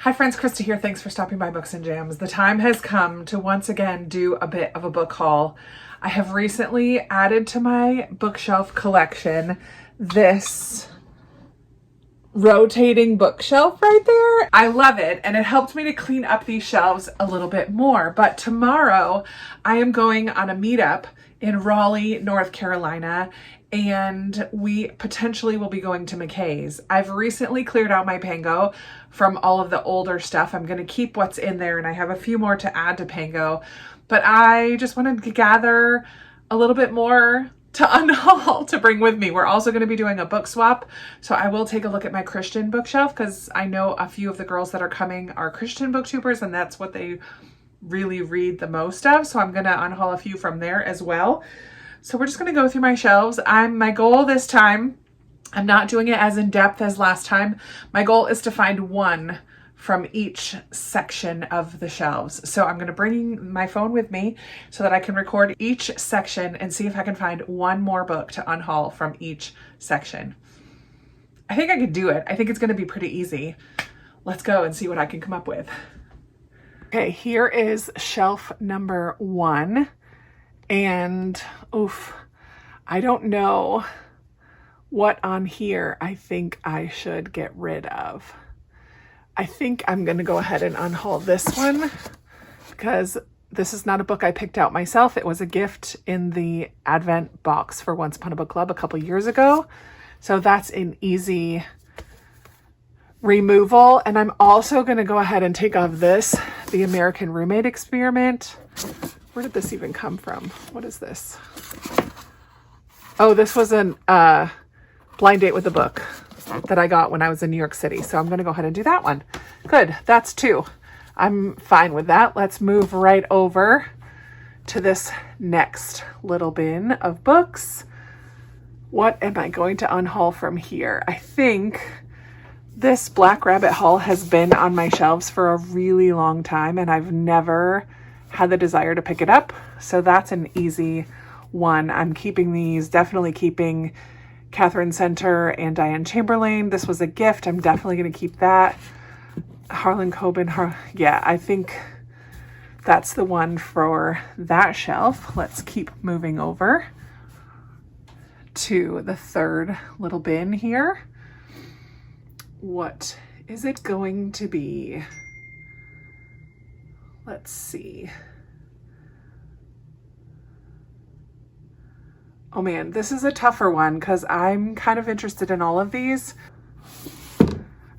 Hi friends, Krista here. Thanks for stopping by Books and Jams. The time has come to once again do a bit of a book haul. I have recently added to my bookshelf collection this rotating bookshelf right there. I love it, and it helped me to clean up these shelves a little bit more. But tomorrow I am going on a meetup in Raleigh, North Carolina, and we potentially will be going to McKay's. I've recently cleared out my Pango from all of the older stuff. I'm going to keep what's in there, and I have a few more to add to Pango, but I just wanted to gather a little bit more to unhaul to bring with me. We're also going to be doing a book swap, so I will take a look at my Christian bookshelf because I know a few of the girls that are coming are Christian booktubers, and that's what they really read the most of. So I'm going to unhaul a few from there as well. So we're just going to go through my shelves. My goal this time, I'm not doing it as in depth as last time. My goal is to find one from each section of the shelves. So I'm going to bring my phone with me so that I can record each section and see if I can find one more book to unhaul from each section. I think I could do it. I think it's going to be pretty easy. Let's go and see what I can come up with. Okay, here is shelf number 1. And I don't know what on here I think I should get rid of. I think I'm going to go ahead and unhaul this one because this is not a book I picked out myself. It was a gift in the Advent box for Once Upon a Book Club a couple years ago. So that's an easy removal. And I'm also going to go ahead and take off this, The American Roommate Experiment. Where did this even come from? What is this? Oh, this was an blind date with a book that I got when I was in New York City. So I'm going to go ahead and do that one. Good. That's 2. I'm fine with that. Let's move right over to this next little bin of books. What am I going to unhaul from here? I think this Black Rabbit haul has been on my shelves for a really long time, and I've never had the desire to pick it up. So that's an easy one. I'm keeping these, definitely keeping Catherine Center and Diane Chamberlain. This was a gift. I'm definitely going to keep that. Harlan Coben. Yeah, I think that's the one for that shelf. Let's keep moving over to the third little bin here. What is it going to be? Let's see. Oh man, this is a tougher one because I'm kind of interested in all of these.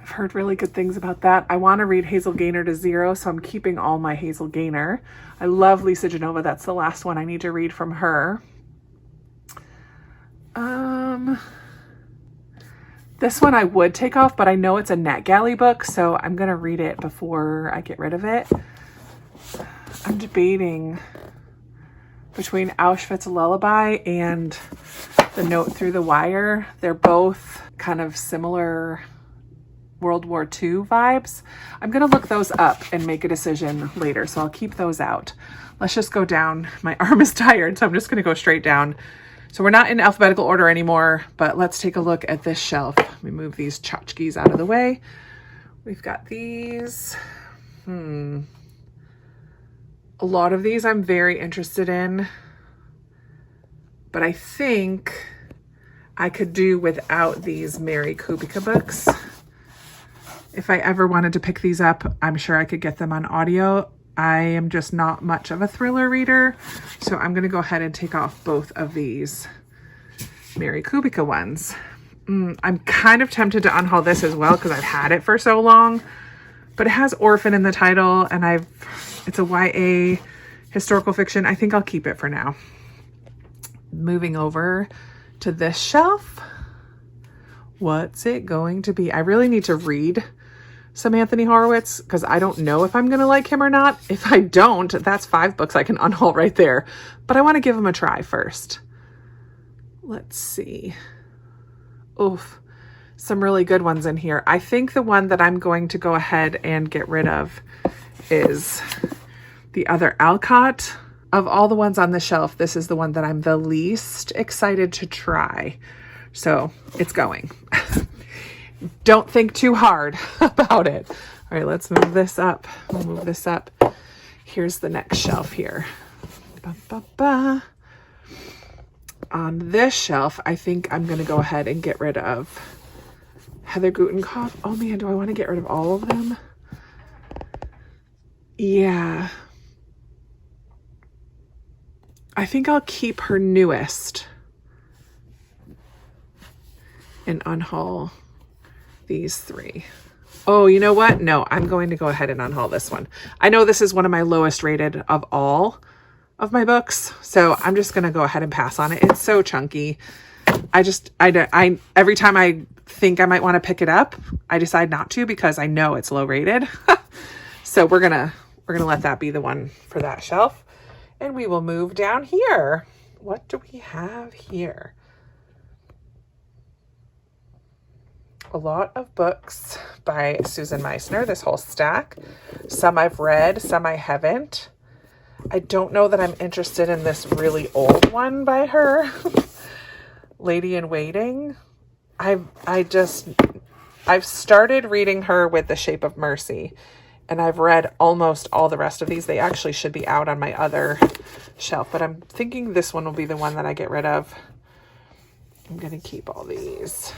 I've heard really good things about that. I want to read Hazel Gaynor to zero, so I'm keeping all my Hazel Gaynor. I love Lisa Genova. That's the last one I need to read from her. This one I would take off, but I know it's a NetGalley book, so I'm going to read it before I get rid of it. I'm debating between Auschwitz Lullaby and The Note Through the Wire. They're both kind of similar World War II vibes. I'm going to look those up and make a decision later, so I'll keep those out. Let's just go down. My arm is tired, so I'm just going to go straight down. So we're not in alphabetical order anymore, but let's take a look at this shelf. Let me move these tchotchkes out of the way. We've got these. A lot of these I'm very interested in, but I think I could do without these Mary Kubica books. If I ever wanted to pick these up, I'm sure I could get them on audio. I am just not much of a thriller reader, so I'm going to go ahead and take off both of these Mary Kubica ones. I'm kind of tempted to unhaul this as well because I've had it for so long, but it has orphan in the title, and it's a YA historical fiction. I think I'll keep it for now. Moving over to this shelf. What's it going to be? I really need to read some Anthony Horowitz because I don't know if I'm going to like him or not. If I don't, that's 5 books I can unhaul right there. But I want to give him a try first. Let's see. Oof. Some really good ones in here. I think the one that I'm going to go ahead and get rid of is the other Alcott. Of all the ones on the shelf, this is the one that I'm the least excited to try. So it's going. Don't think too hard about it. All right, let's move this up. We'll move this up. Here's the next shelf here. Ba-ba-ba. On this shelf, I think I'm going to go ahead and get rid of Heather Gutenkopf. Oh man, do I want to get rid of all of them? Yeah. I think I'll keep her newest and unhaul these 3. Oh, you know what? No, I'm going to go ahead and unhaul this one. I know this is one of my lowest rated of all of my books, so I'm just going to go ahead and pass on it. It's so chunky. I every time I think I might want to pick it up, I decide not to because I know it's low rated. So we're going to let that be the one for that shelf. And we will move down here. What do we have here? A lot of books by Susan Meissner, this whole stack. Some I've read, some I haven't. I don't know that I'm interested in this really old one by her, Lady in Waiting. I've started reading her with The Shape of Mercy, and I've read almost all the rest of these. They actually should be out on my other shelf, but I'm thinking this one will be the one that I get rid of. I'm going to keep all these.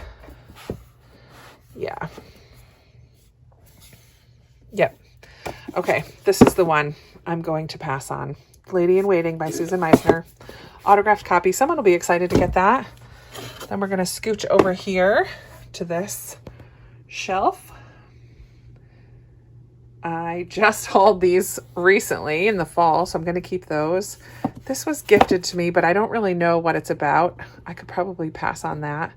Yeah. Yep. Okay, this is the one I'm going to pass on. Lady in Waiting by Susan Meissner. Autographed copy. Someone will be excited to get that. Then we're going to scooch over here to this shelf. I just hauled these recently in the fall, so I'm going to keep those. This was gifted to me, but I don't really know what it's about. I could probably pass on that.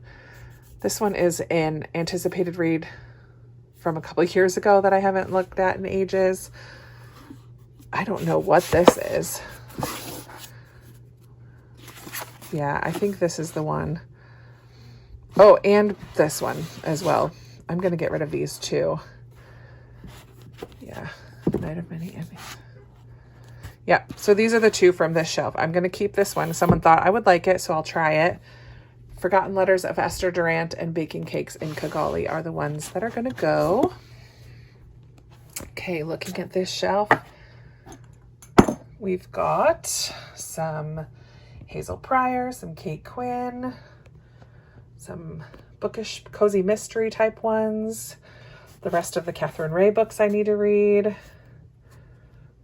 This one is an anticipated read from a couple of years ago that I haven't looked at in ages. I don't know what this is. Yeah, I think this is the one. Oh, and this one as well. I'm going to get rid of these too. Yeah, Night of Many Enemies. Yeah, so these are the 2 from this shelf. I'm going to keep this one. Someone thought I would like it, so I'll try it. Forgotten Letters of Esther Durant and Baking Cakes in Kigali are the ones that are going to go. Okay, looking at this shelf, we've got some Hazel Pryor, some Kate Quinn, some bookish, cozy mystery type ones. The rest of the Catherine Ray books I need to read.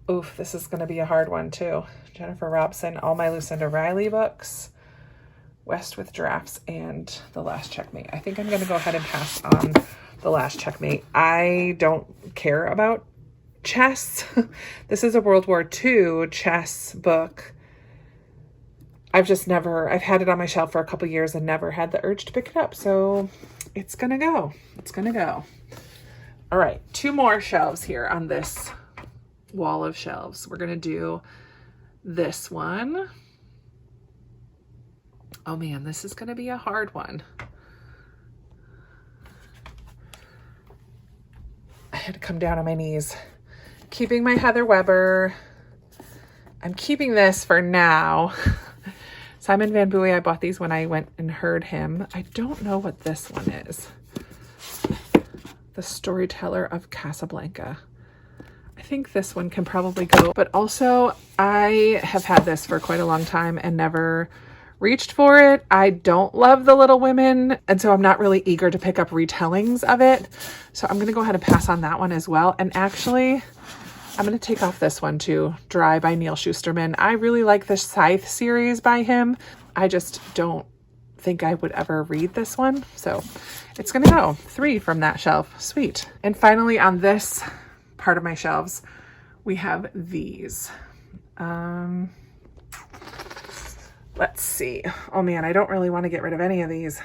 Oof, this is going to be a hard one too. Jennifer Robson, all my Lucinda Riley books. West with Drafts, and The Last Checkmate. I think I'm going to go ahead and pass on The Last Checkmate. I don't care about chess. This is a World War II chess book. I've had it on my shelf for a couple years and never had the urge to pick it up. So it's going to go. It's going to go. All right, 2 more shelves here on this wall of shelves. We're going to do this one. Oh man, this is going to be a hard one. I had to come down on my knees. Keeping my Heather Weber. I'm keeping this for now. Simon Van Buey, I bought these when I went and heard him. I don't know what this one is. The Storyteller of Casablanca. I think this one can probably go, but also I have had this for quite a long time and never reached for it. I don't love the Little Women, and so I'm not really eager to pick up retellings of it. So I'm going to go ahead and pass on that one as well. And actually, I'm going to take off this one too, Dry by Neil Shusterman. I really like the Scythe series by him. I just don't think I would ever read this one. So it's going to go 3 from that shelf. Sweet. And finally, on this part of my shelves, we have these. Let's see. Oh man, I don't really want to get rid of any of these.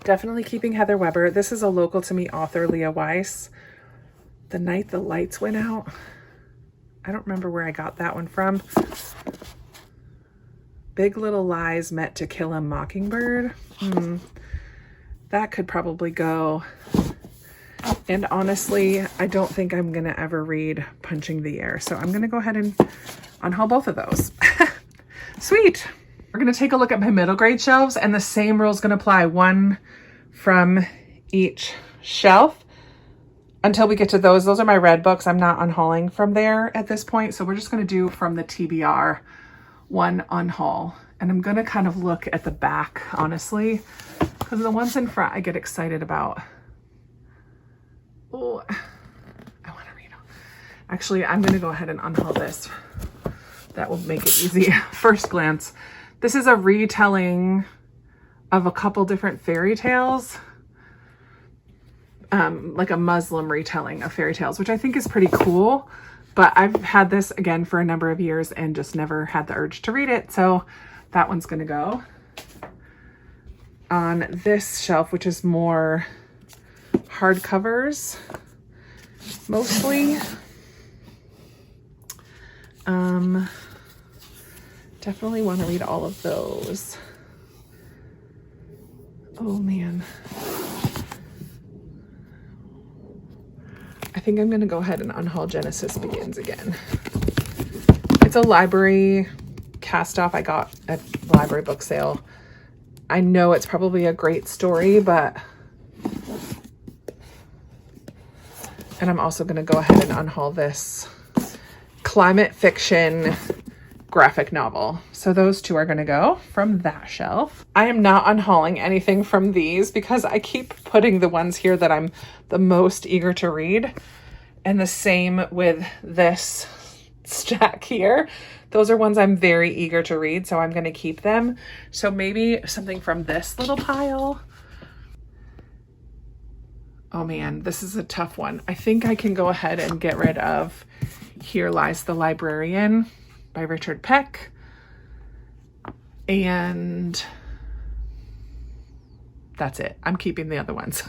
Definitely keeping Heather Weber. This is a local to me author, Leah Weiss. The Night the Lights Went Out. I don't remember where I got that one from. Big Little Lies Met to Kill a Mockingbird. That could probably go. And honestly, I don't think I'm going to ever read Punching the Air. So I'm going to go ahead and unhaul both of those. Sweet. We're going to take a look at my middle grade shelves, and the same rule is going to apply. 1 from each shelf until we get to those. Those are my red books. I'm not unhauling from there at this point. So we're just going to do from the TBR one unhaul. And I'm going to kind of look at the back, honestly, because the ones in front I get excited about. Oh, I want to read them. Actually, I'm going to go ahead and unhaul this. That will make it easy. First glance. This is a retelling of a couple different fairy tales. Like a Muslim retelling of fairy tales, which I think is pretty cool. But I've had this again for a number of years and just never had the urge to read it. So that one's going to go on this shelf, which is more hardcovers mostly. Definitely want to read all of those. Oh man. I think I'm going to go ahead and unhaul Genesis Begins again. It's a library cast off I got at the library book sale. I know it's probably a great story, but... And I'm also going to go ahead and unhaul this climate fiction graphic novel. So those two are going to go from that shelf. I am not unhauling anything from these because I keep putting the ones here that I'm the most eager to read. And the same with this stack here. Those are ones I'm very eager to read, so I'm going to keep them. So maybe something from this little pile. Oh man, this is a tough one. I think I can go ahead and get rid of Here Lies the Librarian by Richard Peck. And that's it. I'm keeping the other ones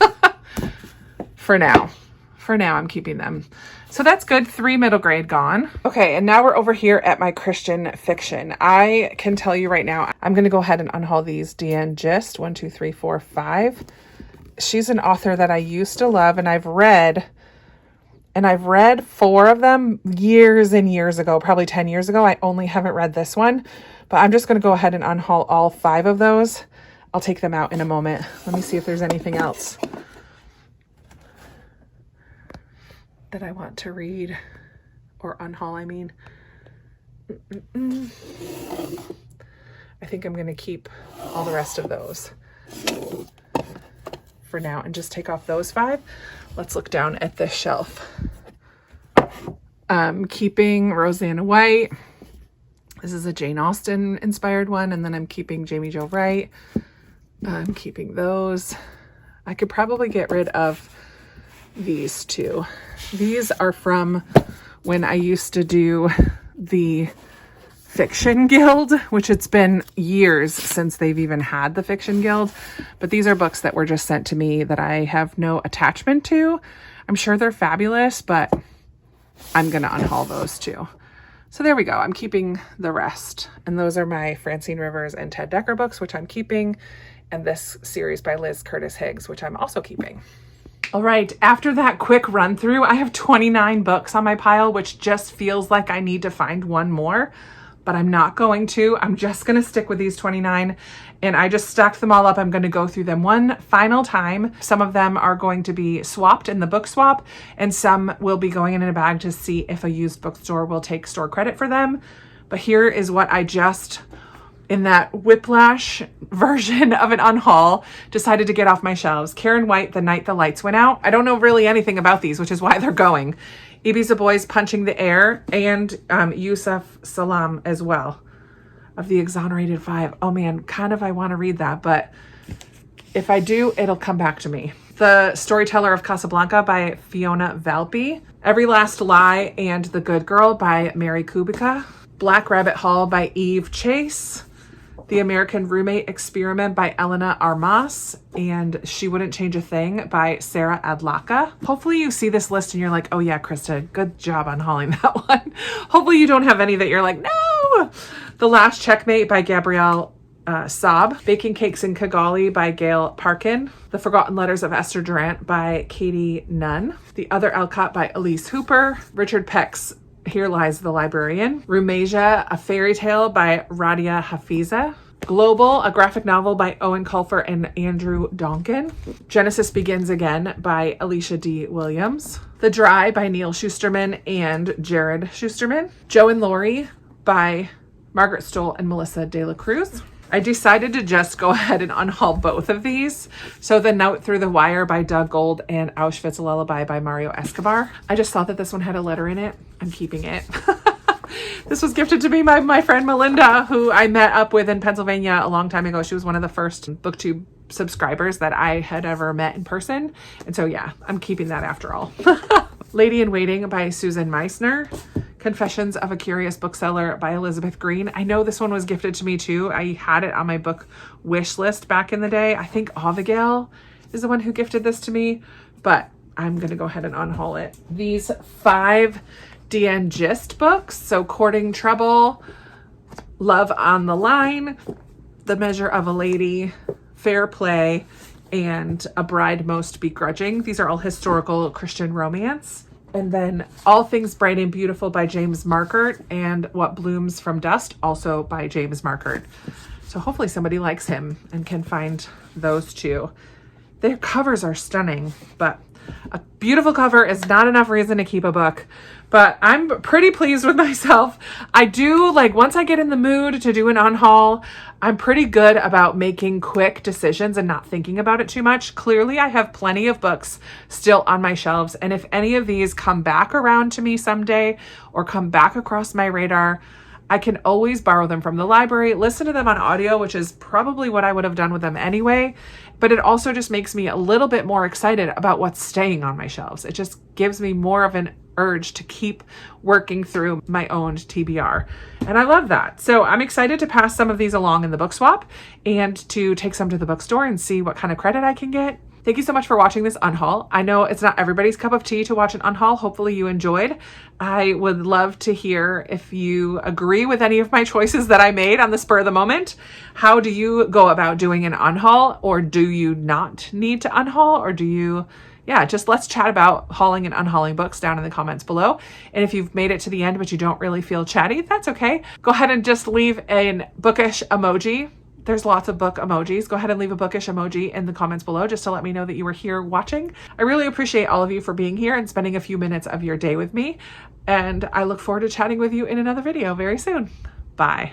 for now. For now, I'm keeping them. So that's good. 3 middle grade gone. Okay, and now we're over here at my Christian fiction. I can tell you right now, I'm going to go ahead and unhaul these. Deanne Gist, 1, 2, 3, 4, 5. She's an author that I used to love, and I've read 4 of them years and years ago, probably 10 years ago. I only haven't read this one, but I'm just going to go ahead and unhaul all 5 of those. I'll take them out in a moment. Let me see if there's anything else that I want to read or unhaul, I mean. I think I'm going to keep all the rest of those for now and just take off those 5. Let's look down at this shelf. Keeping Rosanna White. This is a Jane Austen inspired one. And then I'm keeping Jamie Jo Wright. I'm keeping those. I could probably get rid of these 2. These are from when I used to do the Fiction Guild, which it's been years since they've even had the Fiction Guild. But these are books that were just sent to me that I have no attachment to. I'm sure they're fabulous, but I'm going to unhaul those too. So there we go. I'm keeping the rest. And those are my Francine Rivers and Ted Dekker books, which I'm keeping. And this series by Liz Curtis Higgs, which I'm also keeping. All right, after that quick run through, I have 29 books on my pile, which just feels like I need to find one more, but I'm not going to. I'm just going to stick with these 29, and I just stacked them all up. I'm going to go through them one final time. Some of them are going to be swapped in the book swap, and some will be going in a bag to see if a used bookstore will take store credit for them. But here is what I just, in that whiplash version of an unhaul, decided to get off my shelves. Karen White, The Night the Lights Went Out. I don't know really anything about these, which is why they're going. Ibiza Boys, Punching the Air, and Yusuf Salam as well, of The Exonerated 5. Oh man, kind of I want to read that, but if I do, it'll come back to me. The Storyteller of Casablanca by Fiona Valpy. Every Last Lie and The Good Girl by Mary Kubica. Black Rabbit Hall by Eve Chase. The American Roommate Experiment by Elena Armas, and She Wouldn't Change a Thing by Sarah Adlaka. Hopefully you see this list and you're like, oh yeah, Krista, good job on hauling that one. Hopefully you don't have any that you're like, no! The Last Checkmate by Gabrielle Saab. Baking Cakes in Kigali by Gail Parkin. The Forgotten Letters of Esther Durant by Katie Nunn. The Other Alcott by Elise Hooper. Richard Peck's Here Lies the Librarian. Rumasia, A Fairy Tale by Radia Hafiza. Global, a graphic novel by Owen Colfer and Andrew Donkin. Genesis Begins Again by Alicia D. Williams. The Dry by Neil Shusterman and Jared Shusterman. Joe and Laurie by Margaret Stoll and Melissa De La Cruz. I decided to just go ahead and unhaul both of these. So The Note Through the Wire by Doug Gold and Auschwitz Lullaby by Mario Escobar. I just thought that this one had a letter in it. I'm keeping it. This was gifted to me by my friend Melinda, who I met up with in Pennsylvania a long time ago. She was one of the first BookTube subscribers that I had ever met in person. And so yeah, I'm keeping that after all. Lady in Waiting by Susan Meissner. Confessions of a Curious Bookseller by Elizabeth Green. I know this one was gifted to me too. I had it on my book wish list back in the day. I think Abigail is the one who gifted this to me, but I'm going to go ahead and unhaul it. These 5 DN Gist books. So Courting Trouble, Love on the Line, The Measure of a Lady, Fair Play, and A Bride Most Begrudging. These are all historical Christian romance. And then All Things Bright and Beautiful by James Markert and What Blooms from Dust, also by James Markert. So hopefully somebody likes him and can find those two. Their covers are stunning, but a beautiful cover is not enough reason to keep a book. But I'm pretty pleased with myself. I do, like, once I get in the mood to do an unhaul, I'm pretty good about making quick decisions and not thinking about it too much. Clearly, I have plenty of books still on my shelves. And if any of these come back around to me someday or come back across my radar, I can always borrow them from the library, listen to them on audio, which is probably what I would have done with them anyway. But it also just makes me a little bit more excited about what's staying on my shelves. It just gives me more of an urge to keep working through my own TBR. And I love that. So I'm excited to pass some of these along in the book swap and to take some to the bookstore and see what kind of credit I can get. Thank you so much for watching this unhaul. I know it's not everybody's cup of tea to watch an unhaul. Hopefully you enjoyed. I would love to hear if you agree with any of my choices that I made on the spur of the moment. How do you go about doing an unhaul, or do you not need to unhaul, or do you... Yeah, just let's chat about hauling and unhauling books down in the comments below. And if you've made it to the end but you don't really feel chatty, that's okay. Go ahead and just leave a bookish emoji. There's lots of book emojis. Go ahead and leave a bookish emoji in the comments below just to let me know that you were here watching. I really appreciate all of you for being here and spending a few minutes of your day with me. And I look forward to chatting with you in another video very soon. Bye.